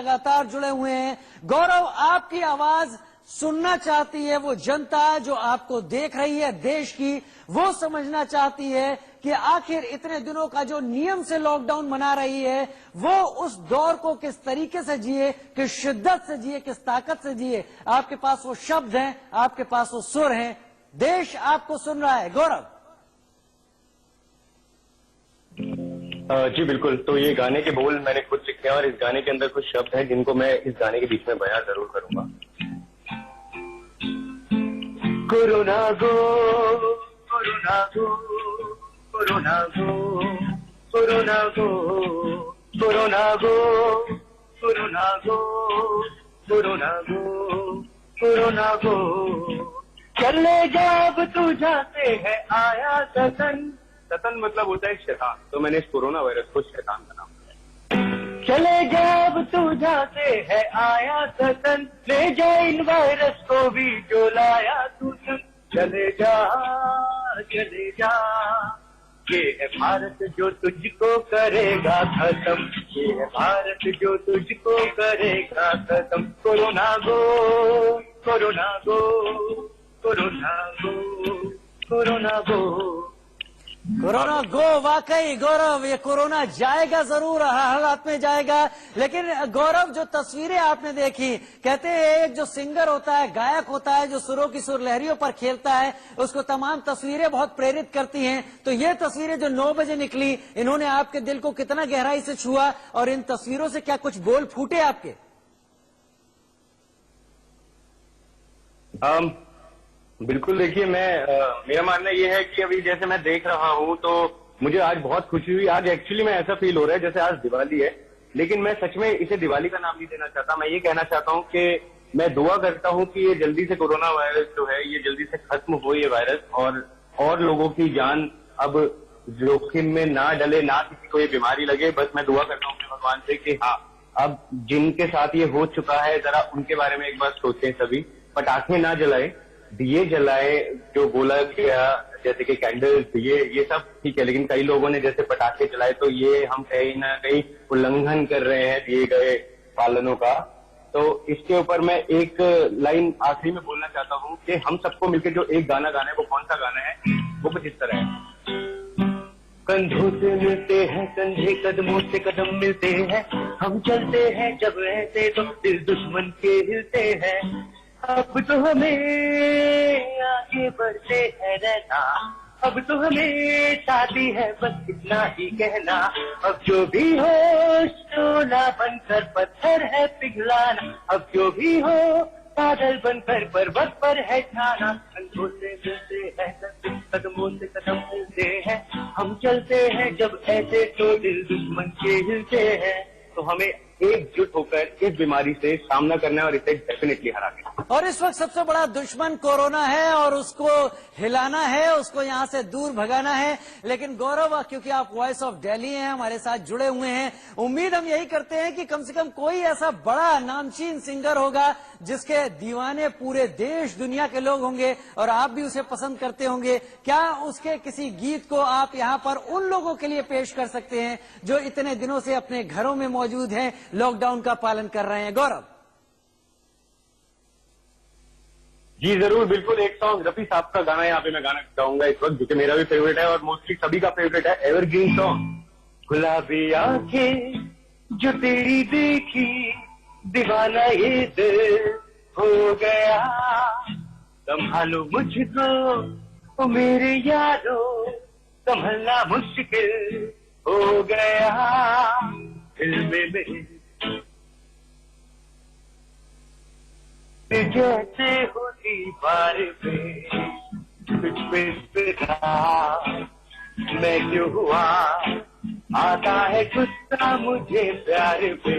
लगातार जुड़े हुए हैं। गौरव, आपकी आवाज सुनना चाहती है वो जनता जो आपको देख रही है देश की, वो समझना चाहती है कि आखिर इतने दिनों का जो नियम से लॉकडाउन मना रही है वो उस दौर को किस तरीके से जिए, किस शिद्दत से जिए, किस ताकत से जिए। आपके पास वो शब्द हैं, आपके पास वो सुर हैं, देश आपको सुन रहा है। गौरव जी बिल्कुल। तो ये गाने के बोल मैंने खुद लिखे हैं और इस गाने के अंदर कुछ शब्द हैं जिनको मैं इस गाने के बीच में बयां जरूर करूंगा। कोरोना गो, कोरोना गो, कोरोना गो, कोरोना गो, कोरोना गो, कोरोना गो, कोरोना गो, कोरोना गो। चले जब तू जाते है आया सतन, सतन मतलब होता है शैतान, तो मैंने इस कोरोना वायरस को शैतान का नाम दिया। चले जब तू जाते है आया सतन, ले जा इन वायरस को भी जो लाया तू सन। चले जा, चले जा, ये है भारत जो तुझको करेगा खत्म, ये है भारत जो तुझको करेगा खत्म। कोरोना गो, कोरोना गो, कोरोना गो, कोरोना गो, कोरोना गो। वाकई गौरव, ये कोरोना जाएगा जरूर, हर हालात में जाएगा। लेकिन गौरव, जो तस्वीरें आपने देखी, कहते हैं एक जो सिंगर होता है, गायक होता है, जो सुरों की सुरलहरियों पर खेलता है, उसको तमाम तस्वीरें बहुत प्रेरित करती हैं। तो ये तस्वीरें जो 9 बजे निकली, इन्होंने आपके दिल को कितना गहराई से छुआ और इन तस्वीरों से क्या कुछ बोल फूटे आपके? बिल्कुल। देखिए, मेरा मानना यह है कि अभी जैसे मैं देख रहा हूं तो मुझे आज बहुत खुशी हुई। आज एक्चुअली में ऐसा फील हो रहा है जैसे आज दिवाली है, लेकिन मैं सच में इसे दिवाली का नाम नहीं देना चाहता। मैं ये कहना चाहता हूं कि मैं दुआ करता हूं कि ये जल्दी से कोरोना वायरस जो है ये जल्दी से खत्म हो, ये वायरस, और लोगों की जान अब जोखिम में ना डले, ना किसी को ये बीमारी लगे। बस मैं दुआ करता हूँ अपने भगवान से कि हाँ, अब जिनके साथ ये हो चुका है जरा उनके बारे में एक बार सोचें। सभी पटाखे ना जलाए, दिए जलाए, जो बोला गया जैसे कि कैंडल्स, दिए, ये सब ठीक है, लेकिन कई लोगों ने जैसे पटाखे जलाए तो ये हम कहीं ना कहीं उल्लंघन कर रहे हैं दिए गए पालनों का। तो इसके ऊपर मैं एक लाइन आखिरी में बोलना चाहता हूँ कि हम सबको मिलकर जो एक गाना गाना है, वो कौन सा गाना है? वो कुछ इस तरह है। कंधों से मिलते हैं कंधे, कदमों से कदम मिलते हैं, हम चलते हैं जब ऐसे तो दिल दुश्मन के हिलते हैं। अब तो हमें आगे बढ़ते हैं रहना, अब तो हमें शादी है बस इतना ही कहना। अब जो भी हो सोना बनकर पत्थर है पिघलाना, अब जो भी हो बादल बनकर पर्वत पर है छाना। कंधों से मिलते हैं कदमों से कदम मिलते हैं, हम चलते हैं जब ऐसे तो दिल दुश्मन के हिलते हैं। तो हमें एकजुट होकर इस बीमारी से सामना करना है और इसे डेफिनेटली हराना है। और इस वक्त सबसे बड़ा दुश्मन कोरोना है और उसको हिलाना है, उसको यहाँ से दूर भगाना है। लेकिन गौरव, क्योंकि आप वॉइस ऑफ दिल्ली हैं, हमारे साथ जुड़े हुए हैं, उम्मीद हम यही करते हैं कि कम से कम कोई ऐसा बड़ा नामचीन सिंगर होगा जिसके दीवाने पूरे देश दुनिया के लोग होंगे और आप भी उसे पसंद करते होंगे। क्या उसके किसी गीत को आप यहाँ पर उन लोगों के लिए पेश कर सकते हैं जो इतने दिनों से अपने घरों में मौजूद हैं, लॉकडाउन का पालन कर रहे हैं? गौरव जी जरूर, बिल्कुल। एक सॉन्ग रफी साहब का गाना यहाँ पे मैं गाना चाहूंगा इस वक्त, जो कि मेरा भी फेवरेट है और मोस्टली सभी का फेवरेट है, एवरग्रीन सॉन्ग। गुलाबी आंखें जो तेरी देखी, दीवाना ये दिल हो गया, संभालो मुझको ओ मेरे यारो, संभलना मुश्किल हो गया। दिल में मेरे जैसे होती बार पे कुछ पे था, मैं क्यों हुआ आता है गुस्सा मुझे प्यार पे।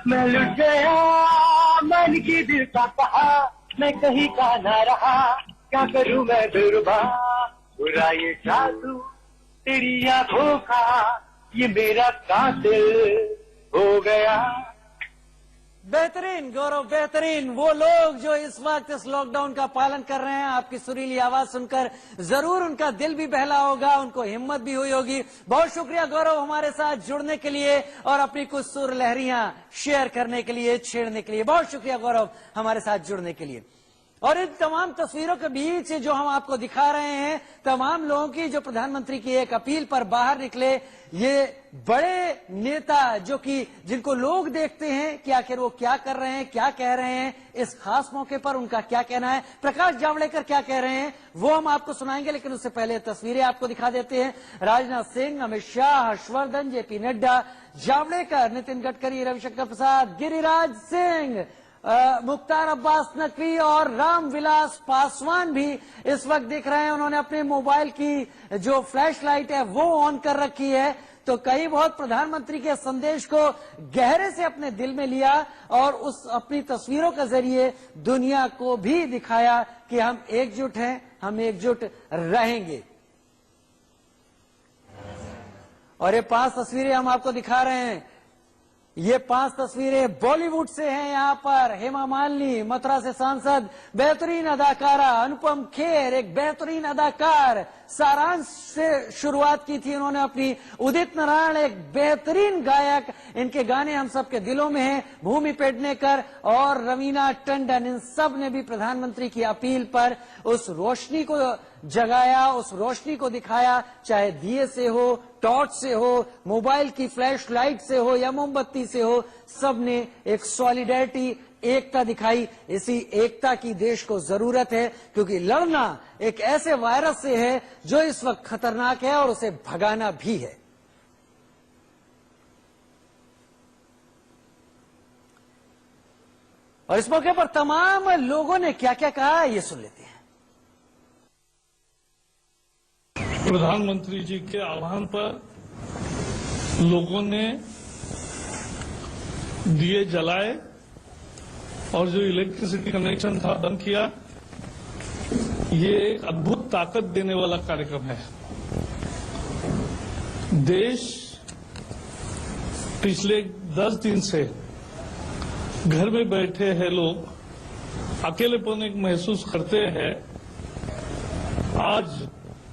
मैं लुट गया मन की दिल का कहा, मैं कहीं का ना रहा, क्या करूं मैं बेरुबा। बुरा ये जादू तेरी आंखों का, ये मेरा कातिल हो गया। बेहतरीन गौरव, बेहतरीन। वो लोग जो इस वक्त इस लॉकडाउन का पालन कर रहे हैं, आपकी सुरीली आवाज सुनकर जरूर उनका दिल भी बहला होगा, उनको हिम्मत भी हुई होगी। बहुत शुक्रिया गौरव हमारे साथ जुड़ने के लिए और अपनी कुछ सुर लहरियां शेयर करने के लिए, छेड़ने के लिए। बहुत शुक्रिया गौरव हमारे साथ जुड़ने के लिए। और इन तमाम तस्वीरों के बीच जो हम आपको दिखा रहे हैं, तमाम लोगों की जो प्रधानमंत्री की एक अपील पर बाहर निकले, ये बड़े नेता जो कि जिनको लोग देखते हैं कि आखिर वो क्या कर रहे हैं, क्या कह रहे हैं, इस खास मौके पर उनका क्या कहना है, प्रकाश जावड़ेकर क्या कह रहे हैं, वो हम आपको सुनाएंगे। लेकिन उससे पहले तस्वीरें आपको दिखा देते हैं। राजनाथ सिंह, अमित शाह, हर्षवर्धन, जेपी नड्डा, जावड़ेकर, नितिन गडकरी, रविशंकर प्रसाद, गिरिराज सिंह, मुख्तार अब्बास नकवी और रामविलास पासवान भी इस वक्त दिख रहे हैं। उन्होंने अपने मोबाइल की जो फ्लैश लाइट है वो ऑन कर रखी है। तो कई बहुत प्रधानमंत्री के संदेश को गहरे से अपने दिल में लिया और उस अपनी तस्वीरों के जरिए दुनिया को भी दिखाया कि हम एकजुट हैं, हम एकजुट रहेंगे। और ये 5 तस्वीरें हम आपको दिखा रहे हैं। ये 5 तस्वीरें बॉलीवुड से हैं। यहाँ पर हेमा मालिनी, मथुरा से सांसद, बेहतरीन अदाकारा अनुपम खेर, एक बेहतरीन अदाकार, सारांश से शुरुआत की थी उन्होंने अपनी। उदित नारायण एक बेहतरीन गायक, इनके गाने हम सबके दिलों में हैं। भूमि पेडनेकर और रवीना टंडन, इन सब ने भी प्रधानमंत्री की अपील पर उस रोशनी को जगाया, उस रोशनी को दिखाया, चाहे दिए से हो, टॉर्च से हो, मोबाइल की फ्लैश लाइट से हो या मोमबत्ती से हो, सबने एक सॉलिडेरिटी, एकता दिखाई। इसी एकता की देश को जरूरत है, क्योंकि लड़ना एक ऐसे वायरस से है जो इस वक्त खतरनाक है और उसे भगाना भी है। और इस मौके पर तमाम लोगों ने क्या क्या कहा, ये सुन लेते हैं। प्रधानमंत्री जी के आह्वान पर लोगों ने दिए जलाए और जो इलेक्ट्रिसिटी कनेक्शन था बंद किया। ये एक अद्भुत ताकत देने वाला कार्यक्रम है। देश पिछले 10 दिन से घर में बैठे हैं, लोग अकेलेपन एक महसूस करते हैं। आज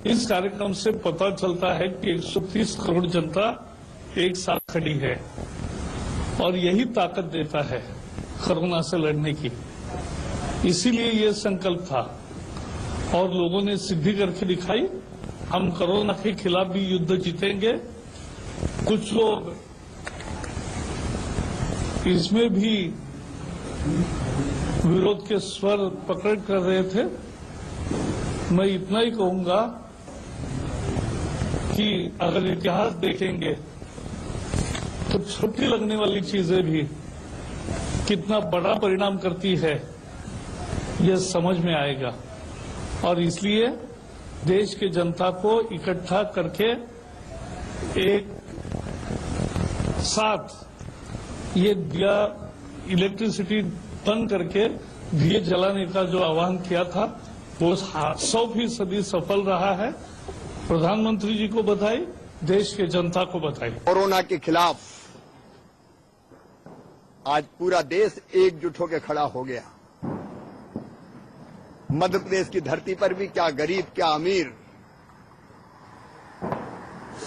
इस कार्यक्रम से पता चलता है कि 130 करोड़ जनता एक साथ खड़ी है और यही ताकत देता है कोरोना से लड़ने की। इसीलिए ये संकल्प था और लोगों ने सिद्धि करके दिखाई। हम कोरोना के खिलाफ भी युद्ध जीतेंगे। कुछ लोग इसमें भी विरोध के स्वर पकड़ कर रहे थे। मैं इतना ही कहूंगा कि अगर इतिहास देखेंगे तो छोटी लगने वाली चीजें भी कितना बड़ा परिणाम करती है, यह समझ में आएगा। और इसलिए देश के जनता को इकट्ठा करके एक साथ ये दिया इलेक्ट्रिसिटी बंद करके दिए जलाने का जो आह्वान किया था वो 100% सफल रहा है। प्रधानमंत्री जी को बधाई, देश के जनता को बधाई। कोरोना के खिलाफ आज पूरा देश एकजुट होकर खड़ा हो गया। मध्य प्रदेश की धरती पर भी क्या गरीब क्या अमीर,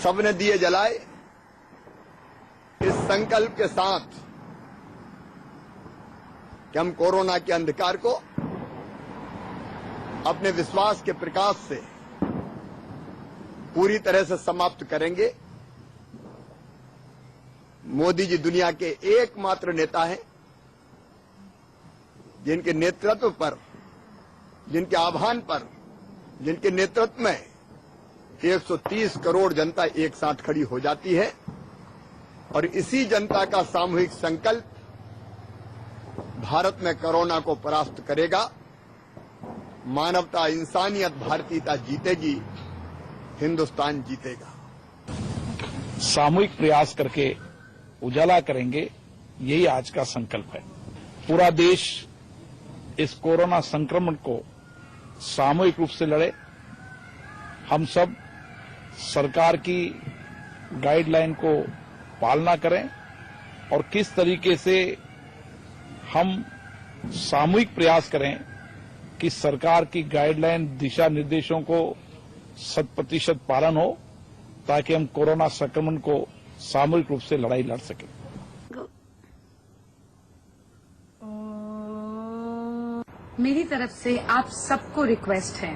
सबने दिए जलाए इस संकल्प के साथ कि हम कोरोना के अंधकार को अपने विश्वास के प्रकाश से पूरी तरह से समाप्त करेंगे। मोदी जी दुनिया के एकमात्र नेता हैं जिनके नेतृत्व पर, जिनके आह्वान पर, जिनके नेतृत्व में 130 करोड़ जनता एक साथ खड़ी हो जाती है। और इसी जनता का सामूहिक संकल्प भारत में कोरोना को परास्त करेगा। मानवता, इंसानियत, भारतीयता जीतेगी, हिंदुस्तान जीतेगा। सामूहिक प्रयास करके उजाला करेंगे, यही आज का संकल्प है। पूरा देश इस कोरोना संक्रमण को सामूहिक रूप से लड़े। हम सब सरकार की गाइडलाइन को पालना करें और किस तरीके से हम सामूहिक प्रयास करें कि सरकार की गाइडलाइन दिशा निर्देशों को 100% पालन हो, ताकि हम कोरोना संक्रमण को सामूहिक रूप से लड़ाई लड़ सकें। मेरी तरफ से आप सबको रिक्वेस्ट है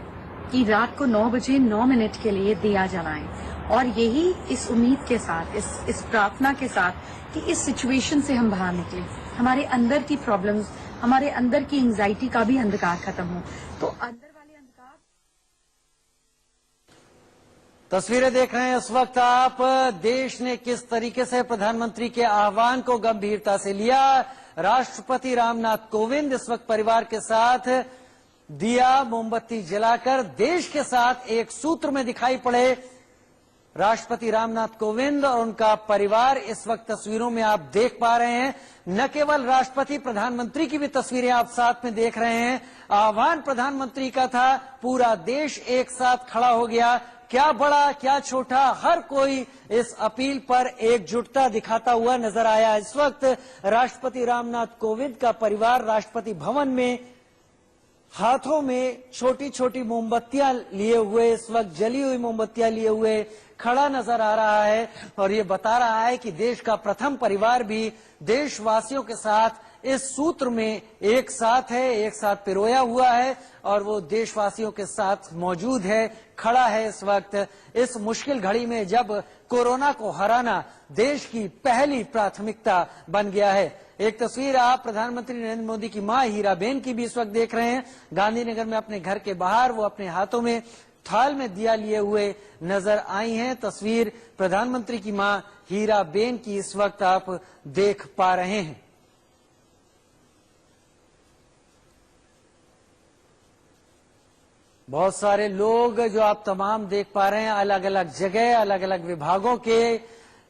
कि रात को 9 बजे 9 मिनट के लिए दिया जलाएं, और यही इस उम्मीद के साथ, इस प्रार्थना के साथ कि इस सिचुएशन से हम बाहर निकलें, हमारे अंदर की प्रॉब्लम्स, हमारे अंदर की एंजाइटी का भी अंधकार खत्म हो। तो अंदर वाले अंधकार। तस्वीरें देख रहे हैं इस वक्त आप, देश ने किस तरीके से प्रधानमंत्री के आह्वान को गंभीरता से लिया। राष्ट्रपति रामनाथ कोविंद इस वक्त परिवार के साथ दिया मोमबत्ती जलाकर देश के साथ एक सूत्र में दिखाई पड़े। राष्ट्रपति रामनाथ कोविंद और उनका परिवार इस वक्त तस्वीरों में आप देख पा रहे हैं। न केवल राष्ट्रपति, प्रधानमंत्री की भी तस्वीरें आप साथ में देख रहे हैं। आह्वान प्रधानमंत्री का था, पूरा देश एक साथ खड़ा हो गया। क्या बड़ा क्या छोटा, हर कोई इस अपील पर एकजुटता दिखाता हुआ नजर आया। इस वक्त राष्ट्रपति रामनाथ कोविंद का परिवार राष्ट्रपति भवन में हाथों में छोटी छोटी मोमबत्तियां लिए हुए, इस वक्त जली हुई मोमबत्तियां लिए हुए खड़ा नजर आ रहा है, और ये बता रहा है कि देश का प्रथम परिवार भी देशवासियों के साथ इस सूत्र में एक साथ है, एक साथ पिरोया हुआ है, और वो देशवासियों के साथ मौजूद है, खड़ा है इस वक्त इस मुश्किल घड़ी में, जब कोरोना को हराना देश की पहली प्राथमिकता बन गया है। एक तस्वीर आप प्रधानमंत्री नरेंद्र मोदी की मां हीराबेन की भी इस वक्त देख रहे हैं। गांधीनगर में अपने घर के बाहर वो अपने हाथों में थाल में दिया लिए हुए नजर आई हैं। तस्वीर प्रधानमंत्री की मां हीराबेन की इस वक्त आप देख पा रहे हैं। बहुत सारे लोग जो आप तमाम देख पा रहे हैं, अलग अलग जगह, अलग अलग विभागों के,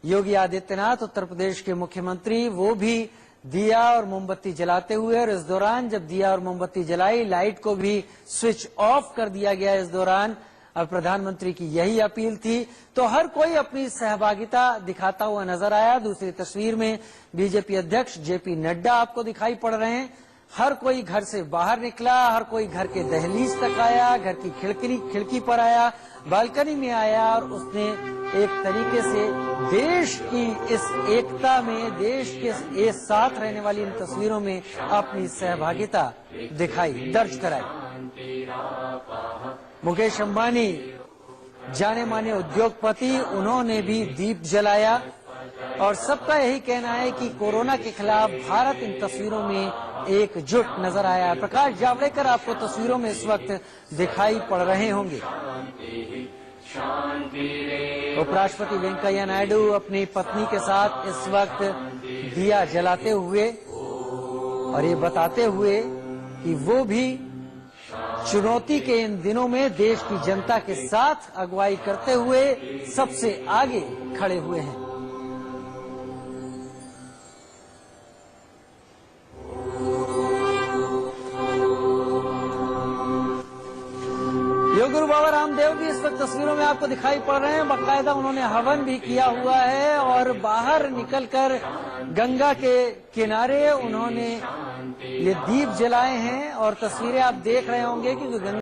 योगी आदित्यनाथ उत्तर प्रदेश के मुख्यमंत्री, वो भी दिया और मोमबत्ती जलाते हुए, और इस दौरान जब दिया और मोमबत्ती जलाई, लाइट को भी स्विच ऑफ कर दिया गया इस दौरान। और प्रधानमंत्री की यही अपील थी, तो हर कोई अपनी सहभागिता दिखाता हुआ नजर आया। दूसरी तस्वीर में बीजेपी अध्यक्ष जेपी नड्डा आपको दिखाई पड़ रहे हैं। हर कोई घर से बाहर निकला, हर कोई घर के दहलीज तक आया, घर की खिड़की पर आया, बालकनी में आया, और उसने एक तरीके से देश की इस एकता में, देश के साथ रहने वाली इन तस्वीरों में अपनी सहभागिता दिखाई, दर्ज कराई। मुकेश अंबानी, जाने माने उद्योगपति, उन्होंने भी दीप जलाया, और सबका यही कहना है कि कोरोना के खिलाफ भारत इन तस्वीरों में एकजुट नजर आया। प्रकाश जावड़ेकर आपको तस्वीरों में इस वक्त दिखाई पड़ रहे होंगे। उपराष्ट्रपति वेंकैया नायडू अपनी पत्नी के साथ इस वक्त दिया जलाते हुए और ये बताते हुए कि वो भी चुनौती के इन दिनों में देश की जनता के साथ अगुवाई करते हुए सबसे आगे खड़े हुए हैं। योग गुरु बाबा रामदेव भी इस वक्त तस्वीरों में आपको दिखाई पड़ रहे हैं। बाकायदा उन्होंने हवन भी किया हुआ है, और बाहर निकलकर गंगा के किनारे उन्होंने ये दीप जलाए हैं, और तस्वीरें आप देख रहे होंगे कि गंगा